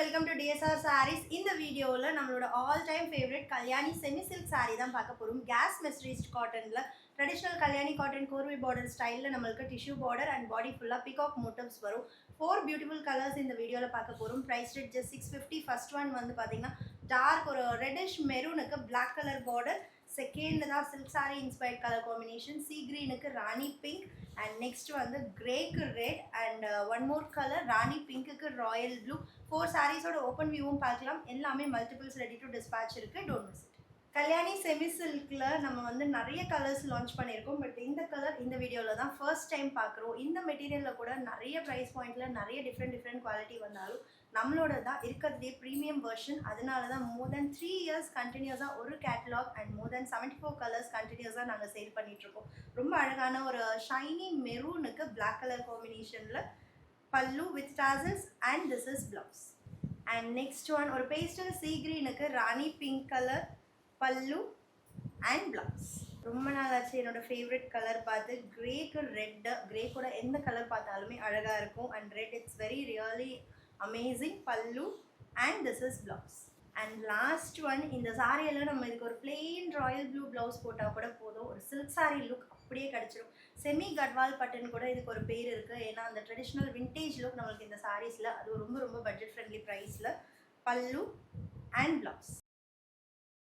welcome to DSR Sarees. In the video நம்மளோட all time favourite Kalyani semi silk saree தான் பார்க்க போறோம். Gas mercerised காட்டன்ல ட்ரெடிஷனல் கல்யாணி காட்டன் கோர்வை பார்டர் ஸ்டைல்ல நம்மளுக்கு டிஷ்யூ பார்டர் அண்ட் பாடி ஃபுல்லா பீகாக் மோட்டிவ்ஸ் வரும். 4 பியூட்டிஃபுல் கலர்ஸ் இந்த வீடியோல பார்க்க போறோம். Price rate just 650. First one வந்து பாத்தீங்கன்னா டார்க் ஒரு ரெட்டிஷ் மெரூனுக்கு black கலர் பார்டர். செகண்ட் தான் silk saree inspired colour combination. Sea கிரீனுக்கு ராணி பிங்க் அண்ட் நெக்ஸ்ட் வந்து கிரேக்கு red and one more colour Rani பிங்க்குக்கு ராயல் ப்ளூ. 4 சாரீஸோட ஓப்பன் வியூவும் பார்க்கலாம். எல்லாமே மல்டிபிள்ஸ் ரெடி டு டிஸ்பேச் இருக்குது. Don't miss it. Kalyani semi சில்கில் நம்ம வந்து நிறைய கலர்ஸ் லான்ச் பண்ணியிருக்கோம். பட் இந்த கலர் இந்த வீடியோவில் தான் ஃபர்ஸ்ட் டைம் பார்க்குறோம். இந்த மெட்டீரியலில் கூட நிறைய ப்ரைஸ் பாயிண்டில் நிறைய டிஃப்ரெண்ட் குவாலிட்டி வந்தாலும் நம்மளோட தான் இருக்கிறதுலே ப்ரீமியம் வெர்ஷன். அதனால தான் மோர் தென் 3 இயர்ஸ் கண்டினியூஸாக ஒரு catalogue and more then 74 colours கண்டினியூஸாக நாங்கள் சேல் பண்ணிகிட்ருக்கோம். ரொம்ப அழகான ஒரு ஷைனி மெரூனுக்கு பிளாக் கலர் காம்பினேஷனில் பல்லு with tassels and this is blouse. And next one ஒரு பேஸ்டல் சீ கிரீனுக்கு ராணி பிங்க் கலர் பல்லு அண்ட் ப்ளவுஸ். ரொம்ப நாள் ஆச்சு என்னோடய ஃபேவரட் கலர் பார்த்து. கிரேக்கு ரெட்டு, கிரே கூட எந்த கலர் பார்த்தாலுமே அழகாக இருக்கும். And red it's very really amazing. Pallu and this is blouse. And last one இந்த சாரியெல்லாம் நம்ம இதுக்கு ஒரு பிளெயின் ராயல் ப்ளூ ப்ளவுஸ் போட்டால் கூட போதும். ஒரு சில்க் சாரீ லுக் அப்படியே கிடச்சிடும். செமி கட்வால் பட்டன் கூட இதுக்கு ஒரு பேர் இருக்குது. ஏன்னா அந்த ட்ரெடிஷ்னல் விண்டேஜ் லுக் நம்மளுக்கு இந்த சாரீஸில் அது ரொம்ப பட்ஜெட் ஃப்ரெண்ட்லி ப்ரைஸில். பல்லு அண்ட் ப்ளவுஸ்.